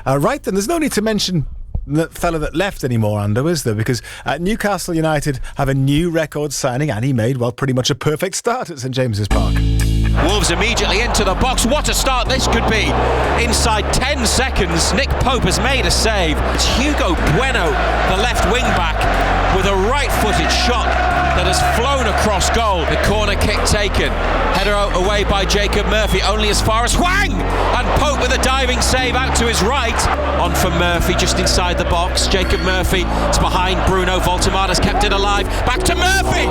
Right then, there's no need to mention the fella that left anymore, Ando, is there? Because Newcastle United have a new record signing, and he made, well, pretty much a perfect start at St James's Park. Wolves immediately into the box. What a start this could be. Inside 10 seconds, Nick Pope has made a save. It's Hugo Bueno, the left wing back, with a right-footed shot that has flown across goal. The corner kick taken. Header out away by Jacob Murphy, only as far as Hwang! And Pope with a diving save out to his right. On for Murphy, just inside the box. Jacob Murphy is behind Bruno. Voltemada's kept it alive. Back to Murphy!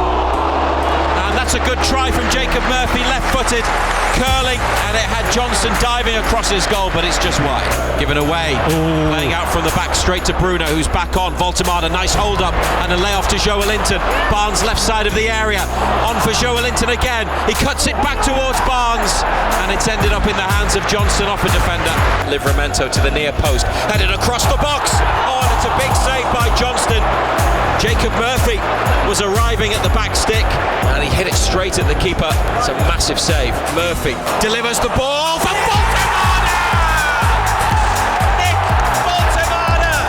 And that's a good try from Jacob Murphy, left-footed, curling, and it had Johnson diving across his goal, but it's just wide. Given away, laying out from the back straight to Bruno, who's back on. Voltemada, nice hold-up, and a lay-off to Joelinton. Barnes left side of the area, on for Joelinton again. He cuts it back towards Barnes, and it's ended up in the hands of Johnson off a defender. Livramento to the near post, headed across the box. Oh, and it's a big save by Johnston. Jacob Murphy was arriving at the back stick and he hit it straight at the keeper. It's a massive save. Murphy delivers the ball for Voltemada! Nick Voltemada!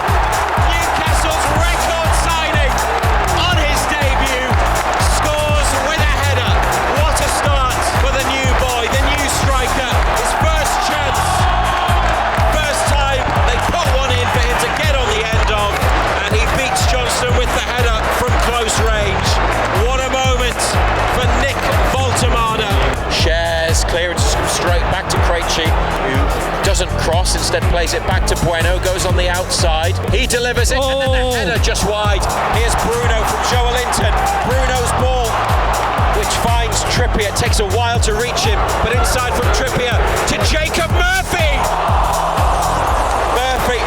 Newcastle's record signing on his debut scores with a header. What a start for the new boy, the new striker. His first chance. First time they put one in for him to get on the end of, and he beats Johnson with the header from close range. What a moment for Nick Voltemada. Shares clearance straight back to Krejci, who doesn't cross, instead plays it back to Bueno, goes on the outside. He delivers it, and then the header just wide. Here's Bruno from Joelinton. Bruno's ball, which finds Trippier. It takes a while to reach him, but inside from Trippier to Jacob Murphy. Murphy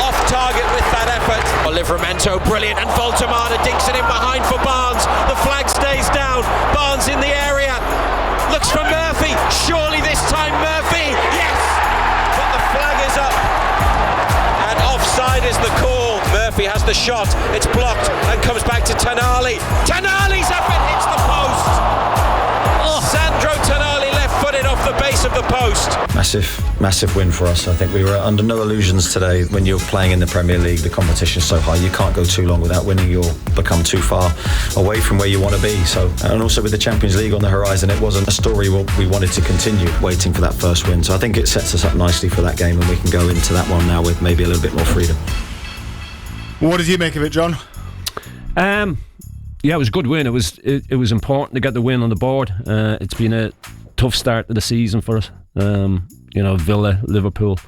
off target with that effort. Livramento, brilliant, and Voltemada dinks it in behind for Barnes. The flag stays down. Barnes in the area. Looks for Murphy. Surely this time Murphy. Yes! But the flag is up. And offside is the call. Murphy has the shot. It's blocked and comes back to Tonali. Tonali's effort hits the post. Sandro Tonali left-footed off the base of the post. Massive win for us. I think we were under no illusions today. When you're playing in the Premier League, the competition's so high, you can't go too long without winning. You'll become too far away from where you want to be. So, and also with the Champions League on the horizon, it wasn't a story we wanted to continue waiting for that first win. So I think it sets us up nicely for that game, and we can go into that one now with maybe a little bit more freedom. What did you make of it, John? Yeah, it was a good win. It was important to get the win on the board. It's been a tough start to the season for us. Villa, Liverpool,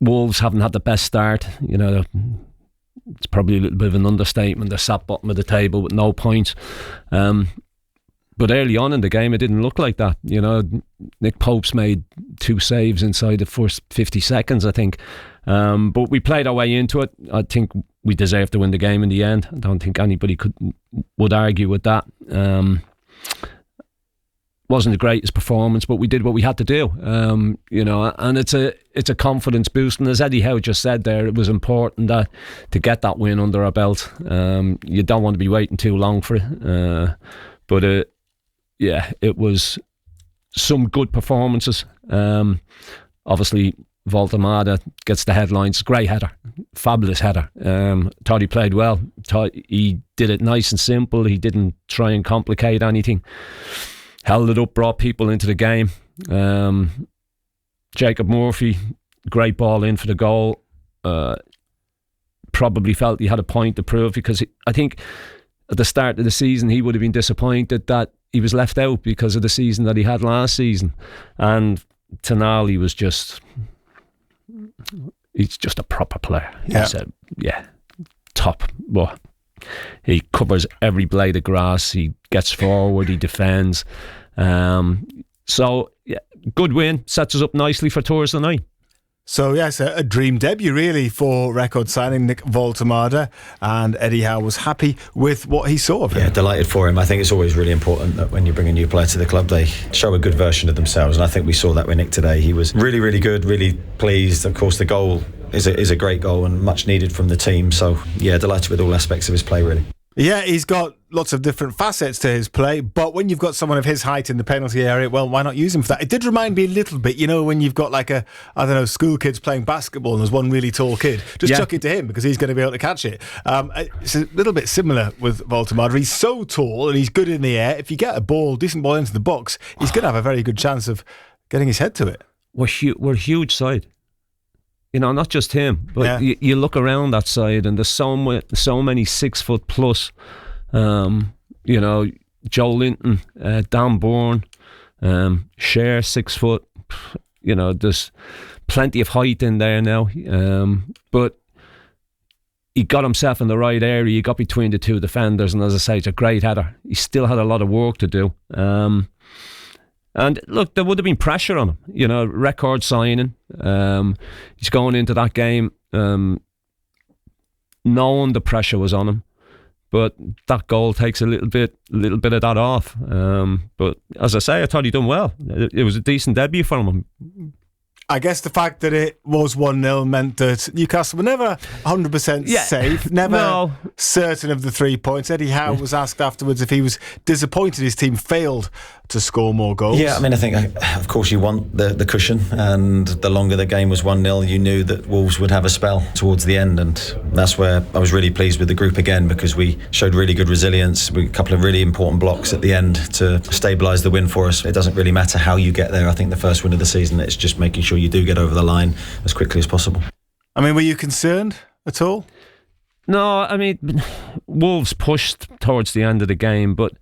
Wolves haven't had the best start. It's probably a little bit of an understatement. They're sat bottom of the table with no points. But early on in the game, it didn't look like that. Nick Pope's made 2 saves inside the first 50 seconds, I think. But we played our way into it. I think we deserved to win the game in the end. I don't think anybody would argue with that. Wasn't the greatest performance, but we did what we had to do. And it's a confidence boost. And as Eddie Howe just said there, it was important to get that win under our belt. You don't want to be waiting too long for it. But it was some good performances. Obviously, Voltemada gets the headlines. Great header, fabulous header. Thought he played well. Thought he did it nice and simple. He didn't try and complicate anything. Held it up, brought people into the game. Jacob Murphy, great ball in for the goal. Probably felt he had a point to prove, because I think at the start of the season he would have been disappointed that he was left out because of the season that he had last season. And Tonali was he's just a proper player. He's top. Well, he covers every blade of grass. He gets forward. He defends. Good win. Sets us up nicely for Thursday night. So yes, a dream debut really for record signing Nick Voltemada, and Eddie Howe was happy with what he saw of him. Yeah, delighted for him. I think it's always really important that when you bring a new player to the club, they show a good version of themselves, and I think we saw that with Nick today. He was really, really good, really pleased. Of course, the goal is a great goal and much needed from the team. So yeah, delighted with all aspects of his play really. Yeah, he's got lots of different facets to his play, but when you've got someone of his height in the penalty area, well, why not use him for that? It did remind me a little bit, when you've got like school kids playing basketball and there's one really tall kid, just chuck it to him because he's going to be able to catch it. It's a little bit similar with Voltemade. He's so tall and he's good in the air. If you get decent ball into the box, he's going to have a very good chance of getting his head to it. We're a huge side. Not just him, but you look around that side and there's so many 6 foot plus, Joe Linton, Dan Bourne, Cher 6 foot, there's plenty of height in there now, but he got himself in the right area, he got between the two defenders, and as I say, it's a great header. He still had a lot of work to do. And look, there would have been pressure on him, record signing. He's going into that game knowing the pressure was on him, but that goal takes a little bit of that off. But as I say, I thought he'd done well. It was a decent debut for him. I guess the fact that it was 1-0 meant that Newcastle were never 100% safe, never certain of the 3 points. Eddie Howe was asked afterwards if he was disappointed his team failed to score more goals. Yeah, I think, of course, you want the cushion, and the longer the game was 1-0, you knew that Wolves would have a spell towards the end, and that's where I was really pleased with the group again, because we showed really good resilience, a couple of really important blocks at the end to stabilise the win for us. It doesn't really matter how you get there. I think the first win of the season, it's just making sure you do get over the line as quickly as possible. Were you concerned at all? No, Wolves pushed towards the end of the game, but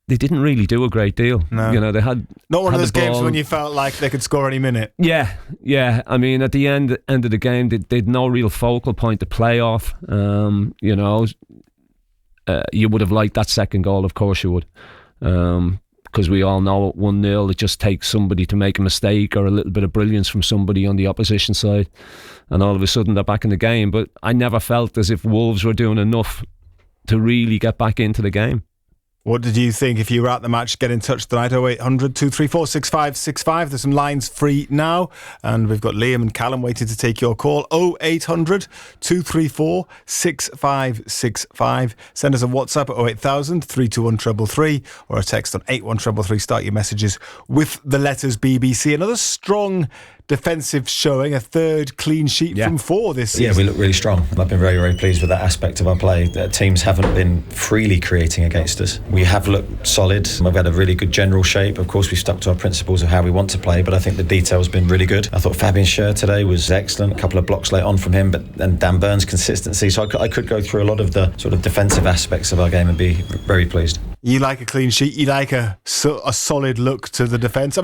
they didn't really do a great deal. No. They had not one had of those the games ball. when you felt like they could score any minute. Yeah. At the end of the game, they'd no real focal point to play off. You would have liked that second goal, of course you would. Because we all know at 1-0 it just takes somebody to make a mistake or a little bit of brilliance from somebody on the opposition side, and all of a sudden they're back in the game. But I never felt as if Wolves were doing enough to really get back into the game. What did you think? If you were at the match, get in touch tonight. 0800 234 6565. There's some lines free now, and we've got Liam and Callum waiting to take your call. 0800 234 6565. Send us a WhatsApp at 08000 321 333 or a text on 81333. Start your messages with the letters BBC. Another strong defensive showing, a third clean sheet from 4 this season. Yeah, we look really strong. I've been very, very pleased with that aspect of our play. Teams haven't been freely creating against us. We have looked solid. We've had a really good general shape. Of course, we've stuck to our principles of how we want to play, but I think the detail's been really good. I thought Fabian Schär today was excellent. A couple of blocks late on from him, and Dan Burns' consistency. So I could go through a lot of the sort of defensive aspects of our game and be very pleased. You like a clean sheet. You like a solid look to the defence.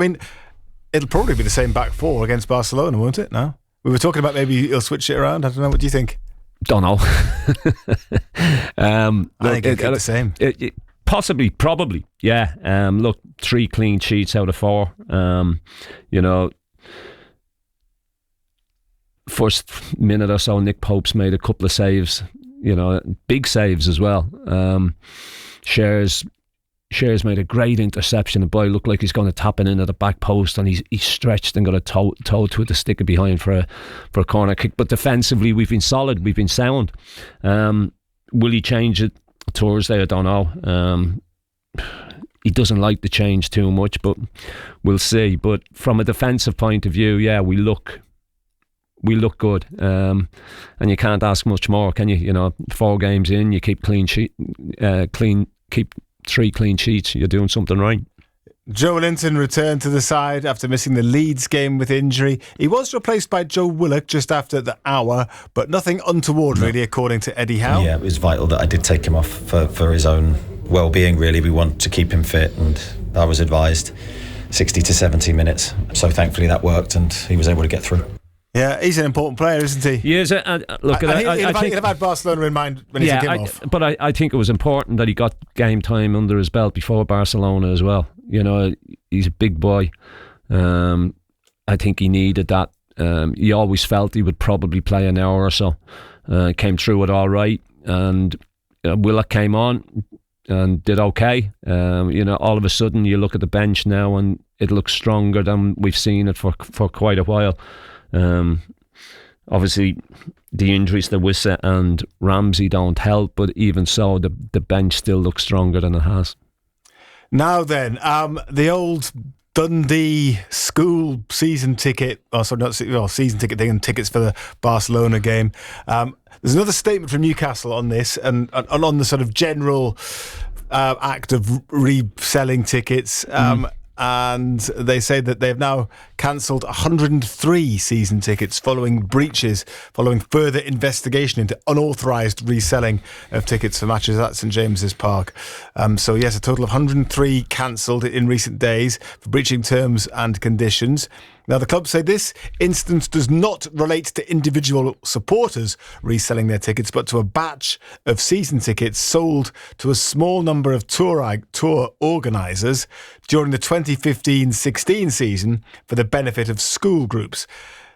It'll probably be the same back 4 against Barcelona, won't it? No? We were talking about maybe he'll switch it around. I don't know. What do you think? Don't know. I think it'll keep the same. Possibly, probably. Yeah. Look, 3 clean sheets out of 4. First minute or so, Nick Pope's made a couple of saves. Big saves as well. Scher's made a great interception. The boy looked like he's going to tap it into the back post, and he's stretched and got a toe to it to stick it behind for a corner kick. But defensively, we've been solid, we've been sound. Will he change it Thursday? I don't know. He doesn't like the change too much, but we'll see. But from a defensive point of view, yeah, we look good, and you can't ask much more, can you? 4 games in, you keep keep 3 clean sheets, you're doing something right. Joe Linton returned to the side after missing the Leeds game with injury. He was replaced by Joe Willock just after the hour, but nothing untoward really, according to Eddie Howe. Yeah, it was vital that I did take him off for his own well-being, really. We want to keep him fit, and I was advised 60 to 70 minutes. So thankfully that worked, and he was able to get through. Yeah, he's an important player, isn't he? He is. Look, I think he'd have had Barcelona in mind when he took him off. But I think it was important that he got game time under his belt before Barcelona as well. He's a big boy. I think he needed that. He always felt he would probably play an hour or so. Came through it all right, and Willock came on and did okay. All of a sudden you look at the bench now and it looks stronger than we've seen it for quite a while. obviously the injuries to Wissa and Ramsey don't help, but even so, the bench still looks stronger than it has. Now then, the old Dundee school season ticket, season ticket thing, and tickets for the Barcelona game. There's another statement from Newcastle on this, and on the sort of general act of reselling tickets. And they say that they've now cancelled 103 season tickets following breaches, following further investigation into unauthorised reselling of tickets for matches at St James's Park. So yes, a total of 103 cancelled in recent days for breaching terms and conditions. Now, the club say this instance does not relate to individual supporters reselling their tickets, but to a batch of season tickets sold to a small number of tour organisers during the 2015-16 season for the benefit of school groups.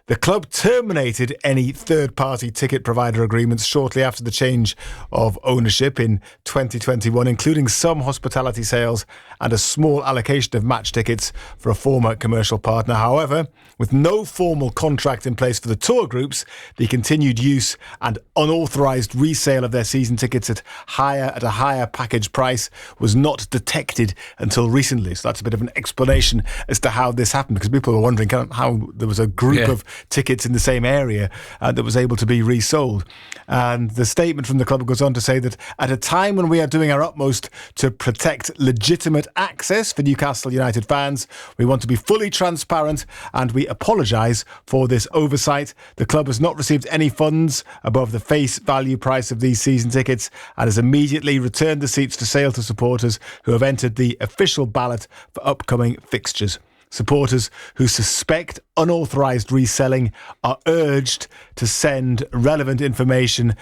The club terminated any third-party ticket provider agreements shortly after the change of ownership in 2021, including some hospitality sales and a small allocation of match tickets for a former commercial partner. However, with no formal contract in place for the tour groups, the continued use and unauthorised resale of their season tickets at a higher package price was not detected until recently. So that's a bit of an explanation as to how this happened, because people were wondering how there was a group of tickets in the same area that was able to be resold. And the statement from the club goes on to say that at a time when we are doing our utmost to protect legitimate access for Newcastle United fans, we want to be fully transparent and we apologise for this oversight. The club has not received any funds above the face value price of these season tickets and has immediately returned the seats for sale to supporters who have entered the official ballot for upcoming fixtures. Supporters who suspect unauthorised reselling are urged to send relevant information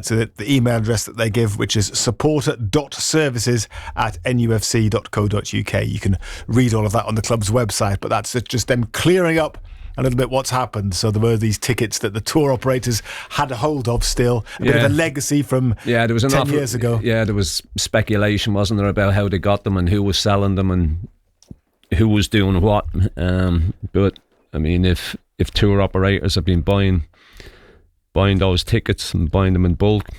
to the email address that they give, which is supporter.services@nufc.co.uk. You can read all of that on the club's website, but that's just them clearing up a little bit what's happened. So there were these tickets that the tour operators had a hold of still, a bit of a legacy from there was 10 years ago. Yeah, there was speculation, wasn't there, about how they got them and who was selling them and who was doing what. But I mean, if tour operators have been buying those tickets and buying them in bulk,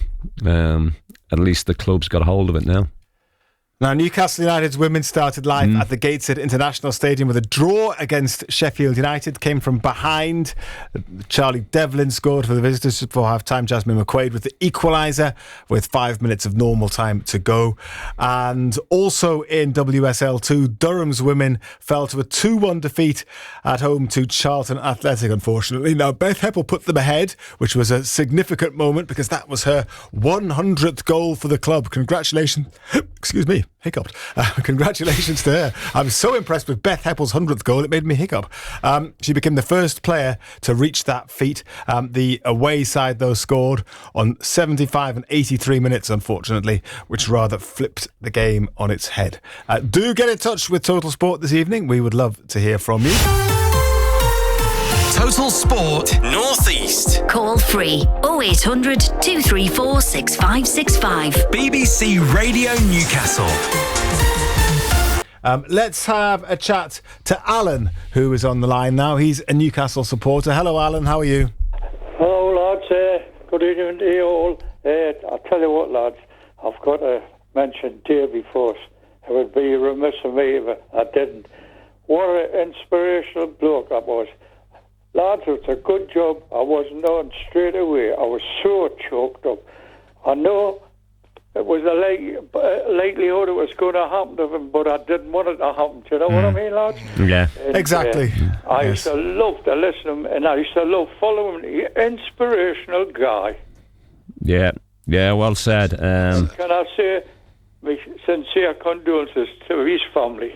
at least the club's got a hold of it now. Now, Newcastle United's women started life at the Gateshead International Stadium with a draw against Sheffield United. Came from behind. Charlie Devlin scored for the visitors before half-time. Jasmine McQuaid with the equaliser with 5 minutes of normal time to go. And also in WSL2, Durham's women fell to a 2-1 defeat at home to Charlton Athletic, unfortunately. Now, Beth Heppell put them ahead, which was a significant moment because that was her 100th goal for the club. Congratulations. Excuse me. Hiccuped. Congratulations to her. I was so impressed with Beth Heppell's 100th goal, it made me hiccup. She became the first player to reach that feat. The away side, though, scored on 75 and 83 minutes, unfortunately, which rather flipped the game on its head. Do get in touch with Total Sport this evening. We would love to hear from you. Total Sport North East. Call free 0800 234 6565. BBC Radio Newcastle. Let's have a chat to Alan, who is on the line now. He's a Newcastle supporter. Hello, Alan. How are you? Hello, lads. Good evening to you all. I'll tell you what, lads. I've got to mention Davy first. It would be remiss of me if I didn't. What an inspirational bloke that was. Lads, it's a good job. I wasn't on straight away. I was so choked up. I know it was a likelihood it was going to happen to him, but I didn't want it to happen. Do you know what I mean, lads? Yeah. And, exactly. I used to love to listen to him, and I used to love following him. Inspirational guy. Yeah, well said. Can I say my sincere condolences to his family?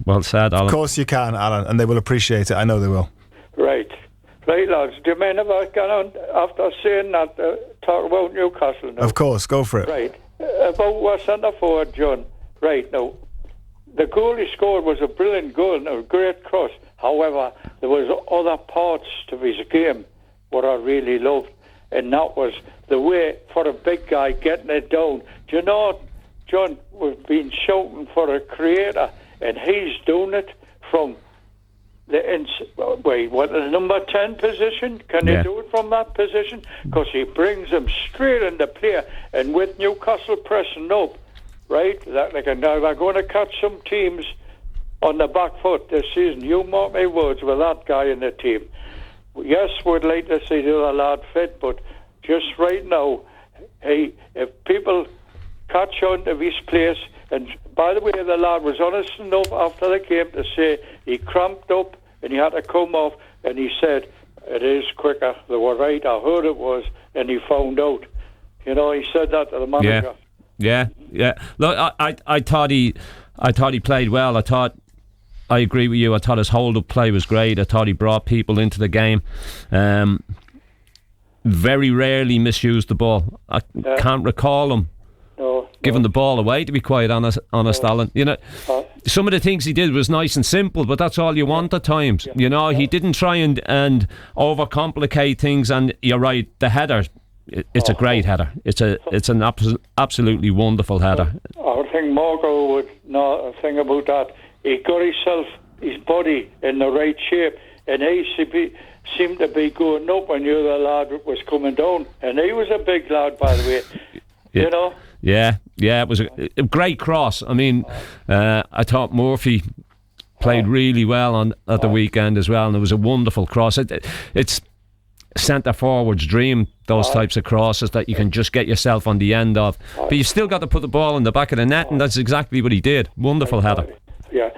Well said, Alan. Of course you can, Alan, and they will appreciate it. I know they will. Right, lads. Do you mind if I can, after saying that, talk about Newcastle now? Of course, go for it. Right, about our centre forward, John. Right, now, the goal he scored was a brilliant goal and a great cross. However, there was other parts to his game what I really loved, and that was the way for a big guy getting it down. Do you know, John, we've been shouting for a creator, and he's doing it from the number 10 position? Can he do it from that position? Because he brings them straight into play. And with Newcastle pressing up, right, they're going to catch some teams on the back foot this season. You mark my words with that guy in the team. Yes, we'd like to see the other lad fit, but just right now, hey, if people catch on to his place, and by the way, the lad was honest enough after the game to say he cramped up and he had to come off, and he said, it is quicker. They were right, I heard it was, and he found out. You know, he said that to the manager. Yeah. Look, I thought he played well. I agree with you. I thought his hold-up play was great. I thought he brought people into the game. Very rarely misused the ball. I can't recall him giving the ball away, to be quite honest, Alan. You know, some of the things he did was nice and simple, but that's all you want at times. You know, he didn't try and overcomplicate things. And you're right, the header, it's a great header. It's an absolutely wonderful header. I think Marco would know a thing about that. He got his body in the right shape, and he seemed to be going up when the other lad was coming down. And he was a big lad, by the way. Yeah. You know? Yeah, it was a great cross. I mean, I thought Murphy played really well at the weekend as well, and it was a wonderful cross. It's centre forward's dream, those types of crosses that you can just get yourself on the end of. But you've still got to put the ball in the back of the net, and that's exactly what he did. Wonderful header. Yeah,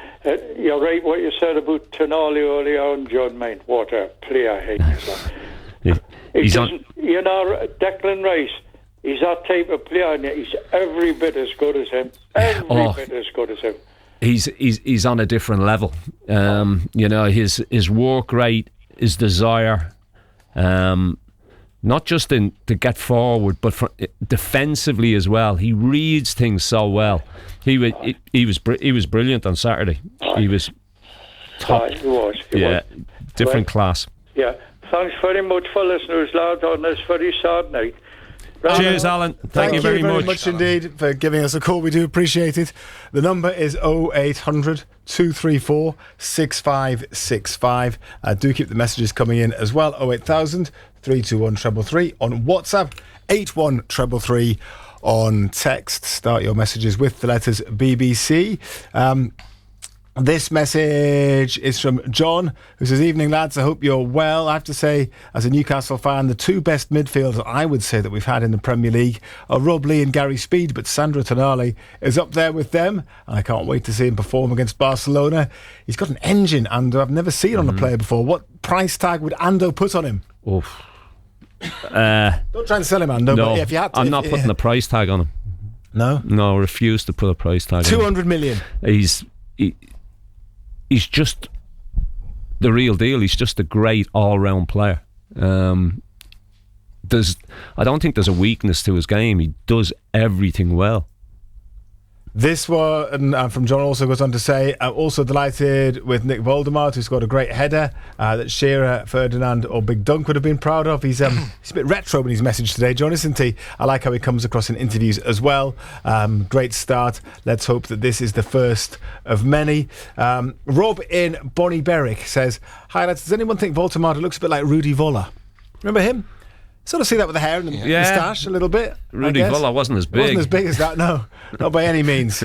you're right what you said about Tonali earlier on, John. Mate, what a player he is. You know, Declan Rice, he's that type of player, and he's every bit as good as him. Bit as good as him. He's on a different level. You know, his work rate, his desire, not just to get forward, but defensively as well. He reads things so well. He was brilliant on Saturday. He was top. He was. Different class. Yeah. Thanks very much for listening, lads, on this very sad night. Cheers, Alan. Thank you very much indeed for giving us a call. We do appreciate it. The number is 0800 234 6565. Do keep the messages coming in as well. 08000 321 333 on WhatsApp, 81333 on text. Start your messages with the letters BBC. This message is from John, who says, evening lads, I hope you're well. I have to say, as a Newcastle fan, the two best midfielders I would say that we've had in the Premier League are Rob Lee and Gary Speed, but Sandro Tonali is up there with them, and I can't wait to see him perform against Barcelona. He's got an engine, and I've never seen on a player before. What price tag would Ando put on him? Oof. Don't try and sell him, Ando. No, but if you had to, I'm not putting a price tag on him. No, refuse to put a price tag on him. 200 million. He's just the real deal. He's just a great all-round player. I don't think there's a weakness to his game. He does everything well. This one from John also goes on to say, also delighted with Nick Voldemort, who's got a great header that Shearer, Ferdinand or Big Dunk would have been proud of. He's a bit retro in his message today, John, isn't he? I like how he comes across in interviews as well. Great start. Let's hope that this is the first of many. Rob in Bonnie Berwick says, hi lads, does anyone think Voldemort looks a bit like Rudy Voller? Remember him? Sort of see that with the hair and the moustache a little bit. Rudy Voller wasn't as big. Wasn't as big as that, no. Not by any means.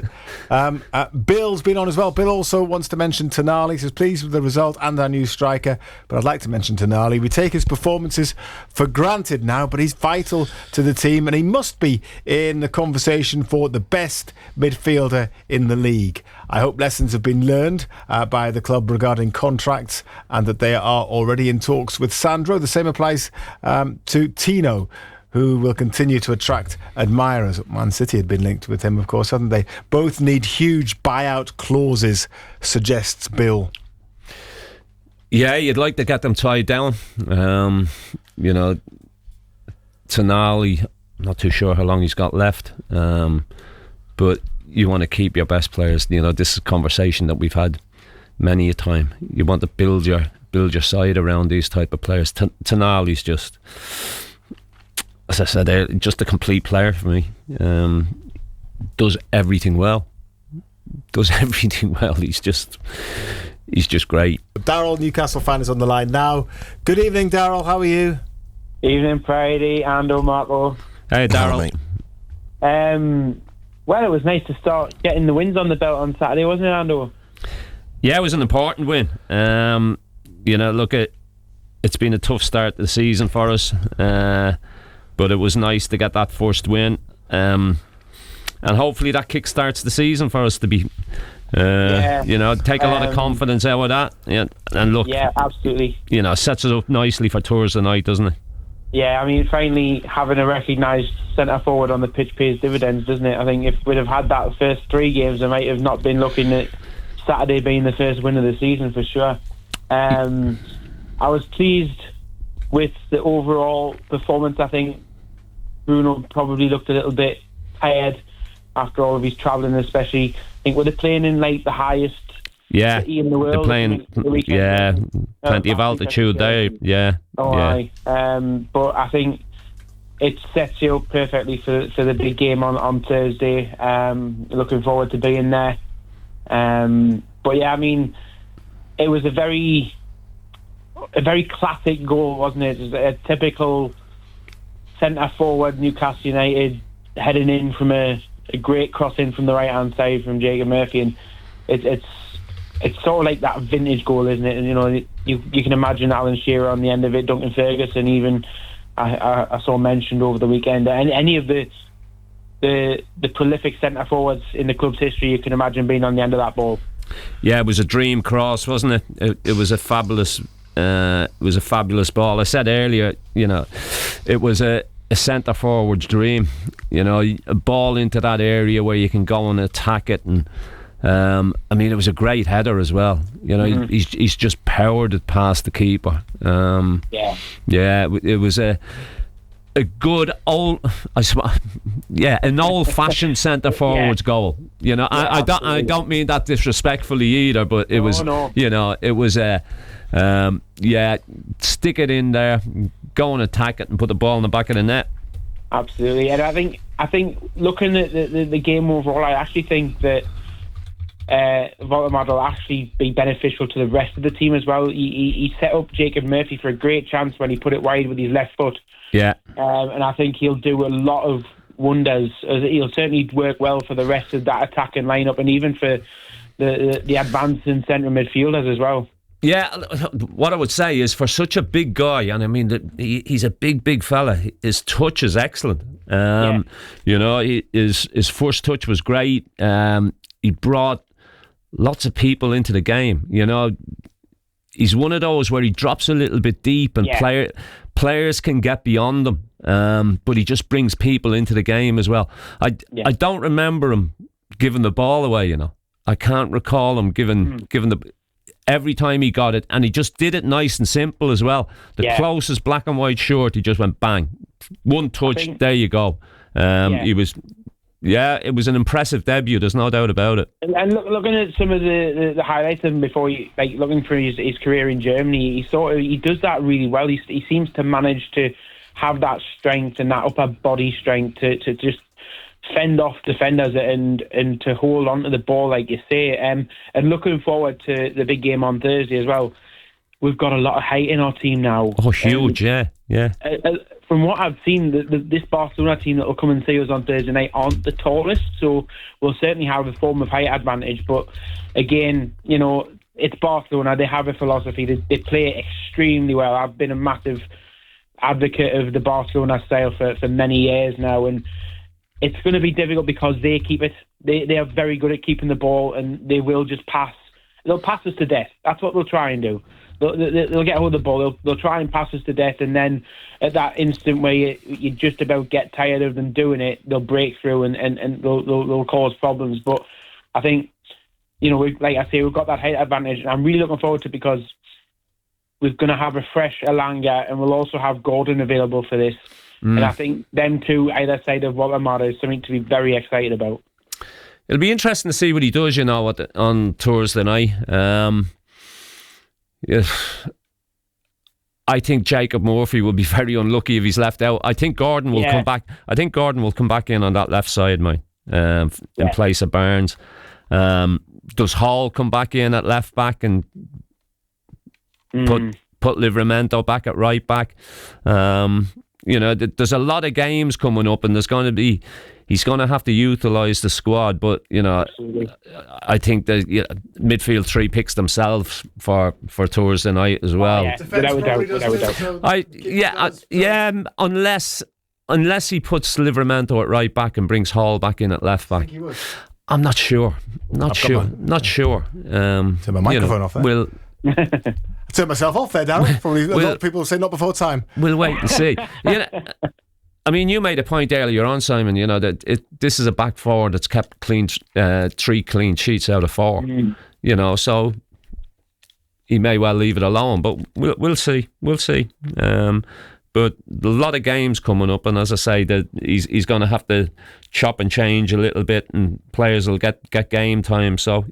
Bill's been on as well. Bill also wants to mention Tonali. He says, pleased with the result and our new striker, but I'd like to mention Tonali. We take his performances for granted now, but he's vital to the team, and he must be in the conversation for the best midfielder in the league. I hope lessons have been learned by the club regarding contracts, and that they are already in talks with Sandro. The same applies to Tino, who will continue to attract admirers. Man City had been linked with him, of course, hadn't they? Both need huge buyout clauses, suggests Bill. Yeah, you'd like to get them tied down. You know, Tonali, not too sure how long he's got left, but you want to keep your best players. You know, this is a conversation that we've had many a time. You want to build your side around these type of players. Tonali's just, as I said, just a complete player for me. Does everything well. He's just, he's just great. Daryl, Newcastle fan, is on the line now. Good evening, Daryl. How are you? Evening, Friday, Ando, Marco. Hey, Daryl. Well, it was nice to start getting the wins on the belt on Saturday, wasn't it, Ando? Yeah, it was an important win. Look, it's been a tough start to the season for us, but it was nice to get that first win, and hopefully that kick-starts the season for us to be, take a lot of confidence out of that. Yeah, and look, yeah, absolutely. Sets us up nicely for Thursday night, doesn't it? Yeah, I mean, finally having a recognised centre forward on the pitch pays dividends, doesn't it? I think if we'd have had that first 3 games, I might have not been looking at Saturday being the first win of the season for sure. I was pleased with the overall performance. I think Bruno probably looked a little bit tired after all of his travelling, especially. I think with playing in like the highest city in the world. They're playing, plenty of altitude there. Yeah. Aye. But I think it sets you up perfectly for the big game on Thursday. Looking forward to being there. But yeah, I mean, it was a very classic goal, wasn't it? It was a typical centre forward Newcastle United heading in from a great crossing from the right hand side from Jacob Murphy, and it's sort of like that vintage goal, isn't it? And you can imagine Alan Shearer on the end of it, Duncan Ferguson, even I saw mentioned over the weekend, and any of the prolific centre forwards in the club's history, you can imagine being on the end of that ball. Yeah, it was a dream cross, wasn't it? It was a fabulous. It was a fabulous ball. I said earlier, it was a centre forward's dream. A ball into that area where you can go and attack it, and I mean, it was a great header as well. He's just powered it past the keeper. It was a good an old-fashioned centre forwards goal. I don't mean that disrespectfully either, but it was. It was a. Stick it in there, go and attack it, and put the ball in the back of the net. Absolutely, and I think looking at the game overall, I actually think that Voldemort will actually be beneficial to the rest of the team as well. He set up Jacob Murphy for a great chance when he put it wide with his left foot. Yeah, and I think he'll do a lot of wonders. He'll certainly work well for the rest of that attacking lineup, and even for the advancing centre midfielders as well. Yeah, what I would say is, for such a big guy, and I mean, he's a big fella, his touch is excellent. His first touch was great. He brought lots of people into the game. He's one of those where he drops a little bit deep, and players can get beyond him, but he just brings people into the game as well. I don't remember him giving the ball away. I can't recall him giving the. Every time he got it, and he just did it nice and simple as well. The closest black and white shirt, he just went bang, one touch, there you go. He was, it was an impressive debut. There's no doubt about it. And looking at some of the highlights of him before, looking through his career in Germany, he does that really well. He seems to manage to have that strength and that upper body strength to just fend off defenders and to hold on to the ball, like you say. And looking forward to the big game on Thursday as well. We've got a lot of height in our team now. Oh, huge, yeah. From what I've seen, this Barcelona team that will come and see us on Thursday night aren't the tallest, so we'll certainly have a form of height advantage. But again, it's Barcelona. They have a philosophy. They play extremely well. I've been a massive advocate of the Barcelona style for many years now, and it's going to be difficult because they keep it. They are very good at keeping the ball, and they will just pass. They'll pass us to death. That's what they'll try and do. They'll get hold of the ball. They'll try and pass us to death, and then at that instant where you just about get tired of them doing it, they'll break through and they'll cause problems. But I think, like I say, we've got that height advantage, and I'm really looking forward to it because we're going to have a fresh Elanga, and we'll also have Gordon available for this. And I think them two either side of Voldemort is something to be very excited about. It'll be interesting to see what he does, on Thursday night. I think Jacob Murphy will be very unlucky if he's left out. I think Gordon will come back. I think Gordon will come back in on that left side, in place of Barnes. does Hall come back in at left back and put Livramento back at right back? There's a lot of games coming up, and he's going to have to utilise the squad. But I think the midfield three picks themselves for Thursday night as well. Without doubt. Unless he puts Livramento at right back and brings Hall back in at left back. I'm not sure. Not sure. Turn my microphone off there. I turned myself off there, Darren. Probably a lot of people say not before time. We'll wait and see. I mean, you made a point earlier on, Simon, that this is a back four that's kept clean, 3 clean sheets out of 4. So he may well leave it alone, but we'll see. We'll see. But a lot of games coming up, and as I say, that he's going to have to chop and change a little bit, and players will get game time. So,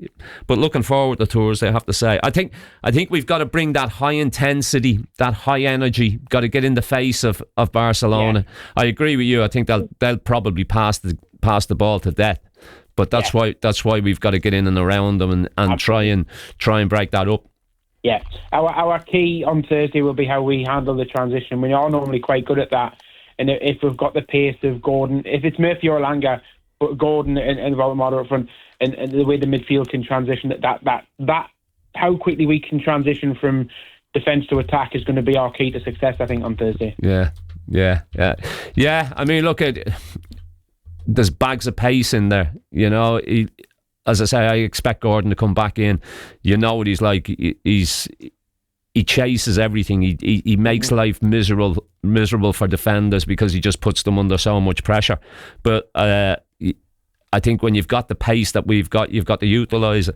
but looking forward to Thursday, I have to say, I think we've got to bring that high intensity, that high energy. Got to get in the face of Barcelona. Yeah. I agree with you. I think they'll probably pass the ball to death. But that's why we've got to get in and around them and try and break that up. Yeah, our key on Thursday will be how we handle the transition. We are normally quite good at that. And if we've got the pace of Gordon, if it's Murphy or Langer, but Gordon and Robert Marder up front, and the way the midfield can transition, that how quickly we can transition from defence to attack is going to be our key to success, I think, on Thursday. Yeah. I mean, look, there's bags of pace in there. As I say, I expect Gordon to come back in. You know what he's like. He chases everything. He makes life miserable for defenders because he just puts them under so much pressure. But I think when you've got the pace that we've got, you've got to utilise it.